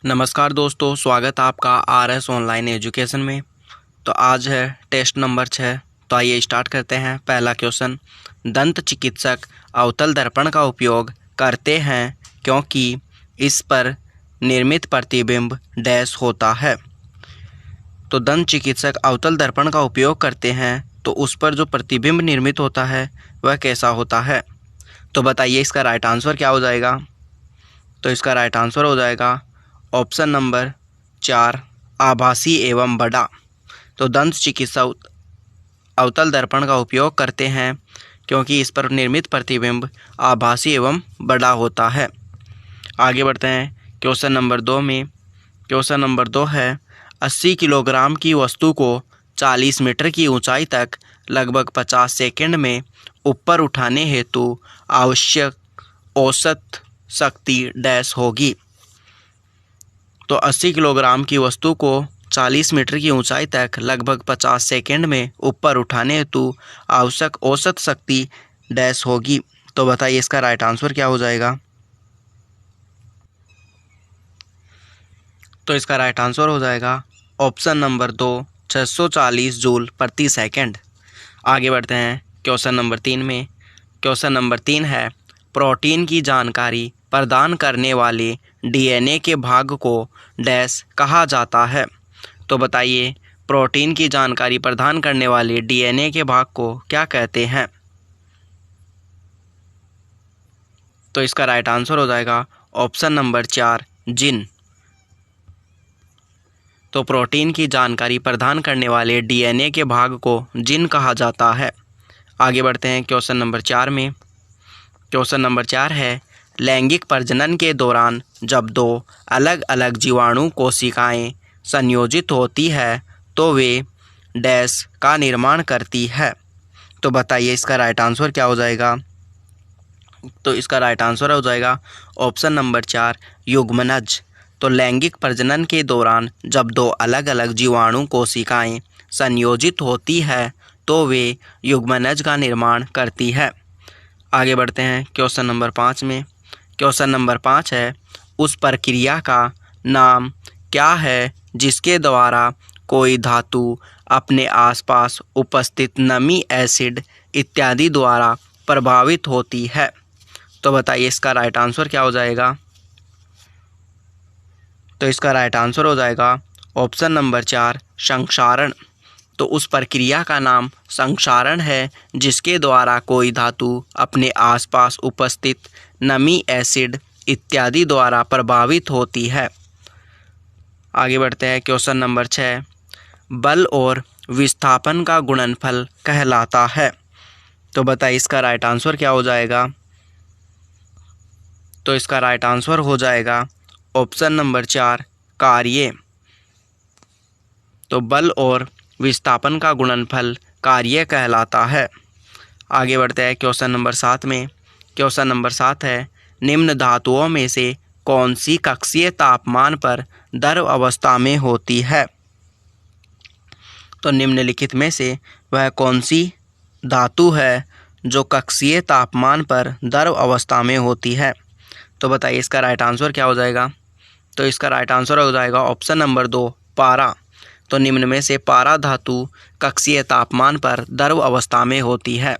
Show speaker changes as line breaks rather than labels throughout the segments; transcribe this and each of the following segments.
नमस्कार दोस्तों, स्वागत है आपका आरएस ऑनलाइन एजुकेशन में। तो आज है टेस्ट नंबर 6। तो आइए स्टार्ट करते हैं। पहला क्वेश्चन, दंत चिकित्सक अवतल दर्पण का उपयोग करते हैं क्योंकि इस पर निर्मित प्रतिबिंब डैश होता है। तो दंत चिकित्सक अवतल दर्पण का उपयोग करते हैं तो उस पर जो प्रतिबिंब निर्मित होता है वह कैसा होता है। तो बताइए इसका राइट आंसर क्या हो जाएगा। तो इसका राइट आंसर हो जाएगा ऑप्शन नंबर 4, आभासी एवं बड़ा। तो दंत चिकित्सक अवतल दर्पण का उपयोग करते हैं क्योंकि इस पर निर्मित प्रतिबिंब आभासी एवं बड़ा होता है। आगे बढ़ते हैं क्वेश्चन नंबर 2 में। क्वेश्चन नंबर 2 है, 80 किलोग्राम की वस्तु को 40 मीटर की ऊंचाई तक लगभग 50 सेकंड में ऊपर उठाने हेतु आवश्यक औसत शक्ति डैश होगी। तो 80 किलोग्राम की वस्तु को 40 मीटर की ऊंचाई तक लगभग 50 सेकंड में ऊपर उठाने हेतु आवश्यक औसत शक्ति डैश होगी। तो बताइए इसका राइट आंसर क्या हो जाएगा। तो इसका राइट आंसर हो जाएगा ऑप्शन नंबर 2, 640 जूल प्रति सेकंड। आगे बढ़ते हैं क्वेश्चन नंबर 3 में। क्वेश्चन नंबर 3 है, प्रोटीन की जानकारी प्रदान करने वाले डीएनए के भाग को डैश कहा जाता है। तो बताइए प्रोटीन की जानकारी प्रदान करने वाले डीएनए के भाग को क्या कहते हैं। तो इसका राइट आंसर हो जाएगा ऑप्शन नंबर 4, जीन। तो प्रोटीन की जानकारी प्रदान करने वाले डीएनए के भाग को जीन कहा जाता है। आगे बढ़ते हैं क्वेश्चन नंबर 4 में। क्वेश्चन नंबर 4 है, लैंगिक प्रजनन के दौरान जब दो अलग अलग जीवाणु कोशिकाएं संयोजित होती है तो वे डैश का निर्माण करती है। तो बताइए इसका राइट आंसर क्या हो जाएगा। तो इसका राइट आंसर हो जाएगा ऑप्शन नंबर 4, युग्मनज। तो लैंगिक प्रजनन के दौरान जब दो अलग अलग जीवाणु कोशिकाएं संयोजित होती है तो वे युग्मनज का निर्माण करती है। आगे बढ़ते हैं क्वेश्चन नंबर 5 में। क्वेश्चन नंबर 5 है, उस प्रक्रिया का नाम क्या है जिसके द्वारा कोई धातु अपने आसपास उपस्थित नमी, एसिड इत्यादि द्वारा प्रभावित होती है। तो बताइए इसका राइट आंसर क्या हो जाएगा। तो इसका राइट आंसर हो जाएगा ऑप्शन नंबर 4, संक्षारण। तो उस प्रक्रिया का नाम संक्षारण है जिसके द्वारा कोई धातु अपने आसपास उपस्थित नमी, एसिड इत्यादि द्वारा प्रभावित होती है। आगे बढ़ते हैं क्वेश्चन नंबर 6, बल और विस्थापन का गुणनफल कहलाता है। तो बताइए इसका राइट आंसर क्या हो जाएगा। तो इसका राइट आंसर हो जाएगा ऑप्शन नंबर 4, कार्य। तो बल और विस्थापन का गुणनफल कार्य कहलाता है। आगे बढ़ते हैं क्वेश्चन नंबर 7 में। क्वेश्चन नंबर 7 है, निम्न धातुओं में से कौन सी कक्षीय तापमान पर द्रव अवस्था में होती है। तो निम्नलिखित में से वह कौन सी धातु है जो कक्षीय तापमान पर द्रव अवस्था में होती है। तो बताइए इसका राइट आंसर क्या हो जाएगा। तो इसका राइट आंसर हो जाएगा ऑप्शन नंबर 2, पारा। तो निम्न में से पारा धातु कक्षीय तापमान पर द्रव अवस्था में होती है।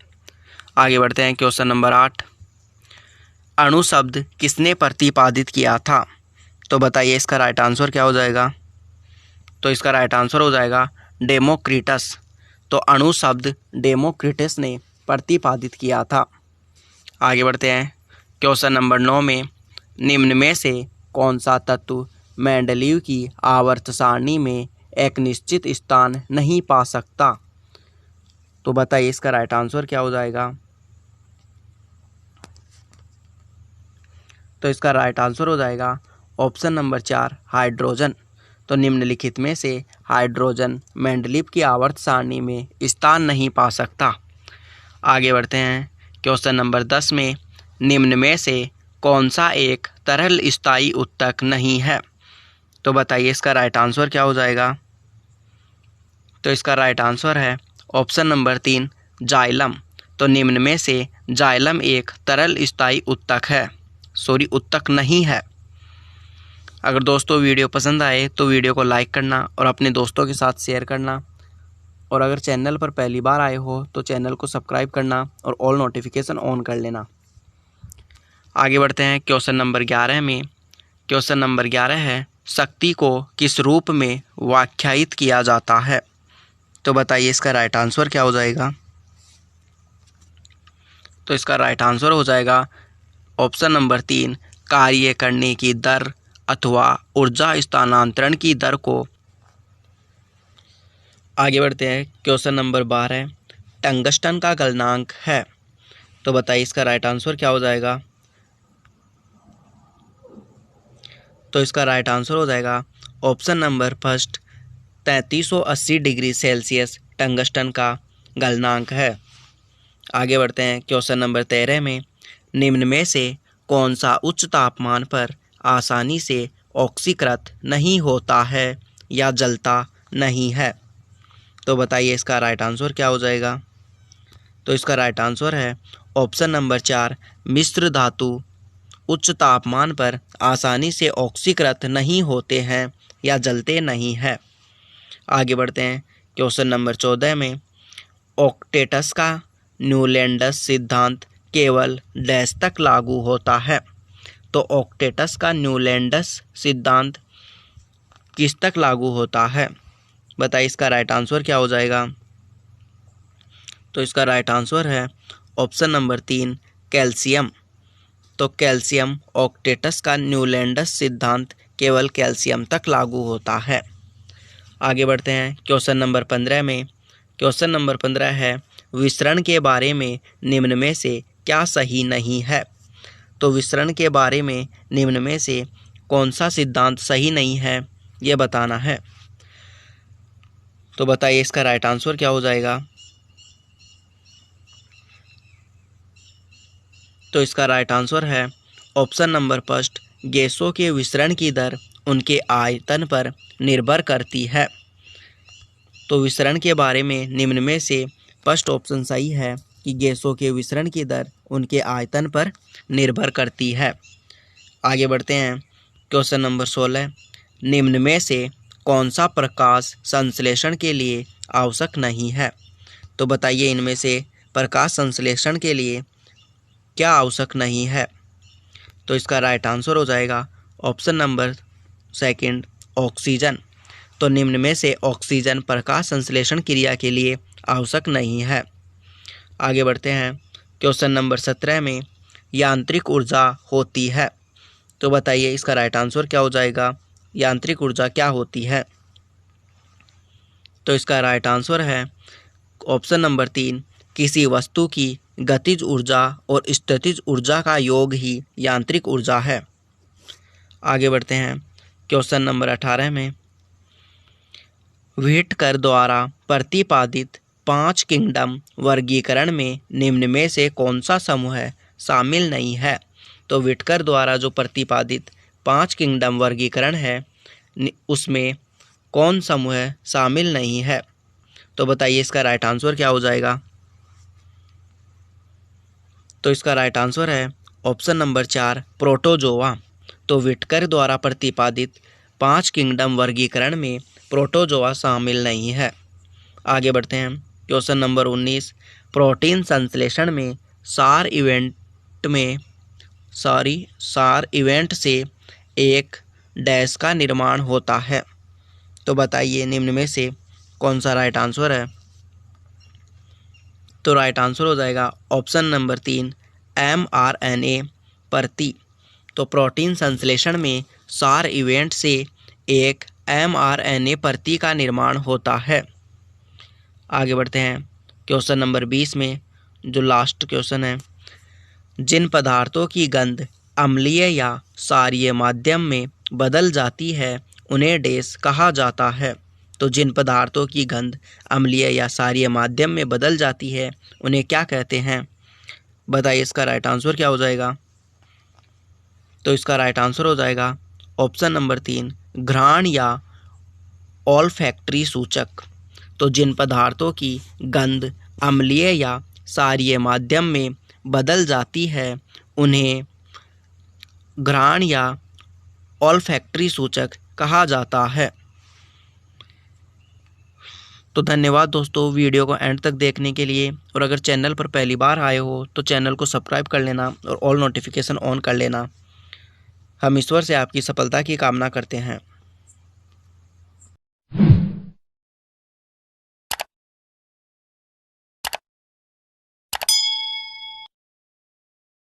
आगे बढ़ते हैं क्वेश्चन नंबर 8, अणु शब्द किसने प्रतिपादित किया था। तो बताइए इसका राइट आंसर क्या हो जाएगा। तो इसका राइट आंसर हो जाएगा डेमोक्रिटस। तो अणु शब्द डेमोक्रिटस ने प्रतिपादित किया था। आगे बढ़ते हैं क्वेश्चन नंबर 9 में, निम्न में से कौन सा तत्व मेंडलीव की आवर्त सारणी में एक निश्चित स्थान नहीं पा सकता। तो बताइए इसका राइट आंसर क्या हो जाएगा। तो इसका राइट आंसर हो जाएगा ऑप्शन नंबर 4, हाइड्रोजन। तो निम्नलिखित में से हाइड्रोजन मेंडलीव की आवर्त सारणी में स्थान नहीं पा सकता। आगे बढ़ते हैं क्वेश्चन नंबर 10 में, निम्न में से कौन सा एक तरल स्थायी उत्तक नहीं है। तो बताइए इसका राइट आंसर क्या हो जाएगा। तो इसका राइट आंसर है ऑप्शन नंबर 3, जाइलम। तो निम्न में से जाइलम एक तरल स्थायी उत्तक है, उत्तक नहीं है। अगर दोस्तों वीडियो पसंद आए तो वीडियो को लाइक करना और अपने दोस्तों के साथ शेयर करना, और अगर चैनल पर पहली बार आए हो तो चैनल को सब्सक्राइब करना और ऑल नोटिफिकेशन ऑन कर लेना। आगे बढ़ते हैं क्वेश्चन नंबर 11 में। क्वेश्चन नंबर 11 है, शक्ति को किस रूप में व्याख्यायित किया जाता है? तो बताइए इसका राइट आंसर क्या हो जाएगा? तो इसका राइट आंसर हो जाएगा ऑप्शन नंबर 3, कार्य करने की दर अथवा ऊर्जा स्थानांतरण की दर को। आगे बढ़ते हैं क्वेश्चन नंबर 12, टंगस्टन का गलनांक है। तो बताइए इसका राइट आंसर क्या हो जाएगा? तो इसका राइट आंसर हो जाएगा option number first, 3380 degree Celsius tungsten का गलनांक है। आगे बढ़ते हैं क्वेश्चन नंबर 13 में, निम्न में से कौन सा उच्च तापमान पर आसानी से ऑक्सीकृत नहीं होता है या जलता नहीं है? तो बताइए इसका राइट आंसर क्या हो जाएगा? तो इसका राइट आंसर है ऑप्शन नंबर 4, मिश्र धातु उच्च तापमान पर आसानी से ऑक्सीकृत नहीं होते हैं या जलते नहीं है। आगे बढ़ते हैं क्वेश्चन नंबर 14 में, ऑक्टेटस का न्यूलैंडस सिद्धांत केवल डैश तक लागू होता है? तो ऑक्टेटस का न्यूलैंडस सिद्धांत किस तक लागू होता है? बताइए इसका राइट आंसर क्या हो जाएगा? तो इसका राइट आंसर है ऑप्शन नंबर 3, कैल्शियम। तो कैल्शियम ऑक्टेटस का न्यूलैंडस सिद्धांत केवल कैल्शियम तक लागू होता है। आगे बढ़ते हैं क्वेश्चन नंबर 15 में। क्वेश्चन नंबर 15 है, विसरण के बारे में निम्न में से क्या सही नहीं है? तो विसरण के बारे में निम्न में से कौन सा सिद्धांत सही नहीं है, ये बताना है। तो बताइए इसका राइट आंसर क्या हो जाएगा? तो इसका राइट आंसर है ऑप्शन नंबर फर्स्ट, गैसों के विसरण की दर उनके आयतन पर निर्भर करती है। तो विसरण के बारे में निम्न में से फर्स्ट ऑप्शन सही है कि गैसों के विसरण की दर उनके आयतन पर निर्भर करती है। आगे बढ़ते हैं क्वेश्चन नंबर 16, निम्न में से कौन सा प्रकाश संश्लेषण के लिए आवश्यक नहीं है? तो बताइए इनमें से प्रकाश संश्लेषण के लिए क्या आवश्यक नहीं है? तो इसका राइट आंसर हो जाएगा ऑप्शन नंबर सेकंड, ऑक्सीजन। तो निम्न में से ऑक्सीजन प्रकाश संश्लेषण क्रिया के लिए आवश्यक नहीं है। आगे बढ़ते हैं क्वेश्चन नंबर 17 में, यांत्रिक ऊर्जा होती है। तो बताइए इसका राइट आंसर क्या हो जाएगा? यांत्रिक ऊर्जा क्या होती है? तो इसका राइट आंसर है ऑप्शन नंबर 3, किसी वस्तु की गतिज ऊर्जा और स्थितिज ऊर्जा का योग ही यांत्रिक ऊर्जा है। आगे बढ़ते हैं क्वेश्चन नंबर 18 में, व्हिटकर द्वारा प्रतिपादित 5 किंगडम वर्गीकरण में निम्न में से कौन सा समूह शामिल नहीं है? तो व्हिटकर द्वारा जो प्रतिपादित 5 किंगडम वर्गीकरण है उसमें कौन समूह शामिल नहीं है? तो बताइए इसका राइट आंसर क्या हो जाएगा? तो इसका राइट आंसर है ऑप्शन नंबर 4, प्रोटोजोआ। तो व्हिटकर द्वारा प्रतिपादित 5 किंगडम वर्गीकरण में प्रोटोजोआ शामिल नहीं है। आगे बढ़ते हैं क्वेश्चन नंबर 19, प्रोटीन संश्लेषण में सार इवेंट से एक डैश का निर्माण होता है। तो बताइए निम्न में से कौन सा राइट आंसर है? तो राइट आंसर हो जाएगा ऑप्शन नंबर 3, mRNA प्रति। तो प्रोटीन संश्लेषण में सार इवेंट से एक mRNA प्रति का निर्माण होता है। आगे बढ़ते हैं क्वेश्चन नंबर 20 में, जो लास्ट क्वेश्चन है, जिन पदार्थों की गंध अम्लीय या क्षारीय माध्यम में बदल जाती है उन्हें डैश कहा जाता है। तो जिन पदार्थों की गंध अम्लीय या क्षारीय माध्यम में बदल जाती है उन्हें क्या कहते हैं? बताइए इसका राइट आंसर क्या हो जाएगा? तो इसका राइट आंसर हो जाएगा ऑप्शन नंबर 3, घ्राण या ऑल्फैक्टरी सूचक। तो जिन पदार्थों की गंध अम्लीय या क्षारीय माध्यम में बदल जाती है उन्हें घ्राण या ऑल्फैक्टरी सूचक कहा जाता है। तो धन्यवाद दोस्तों वीडियो को एंड तक देखने के लिए, और अगर चैनल पर पहली बार आए हो तो चैनल को सब्सक्राइब कर लेना और ऑल नोटिफिकेशन ऑन कर लेना। हम ईश्वर से आपकी सफलता की कामना करते हैं।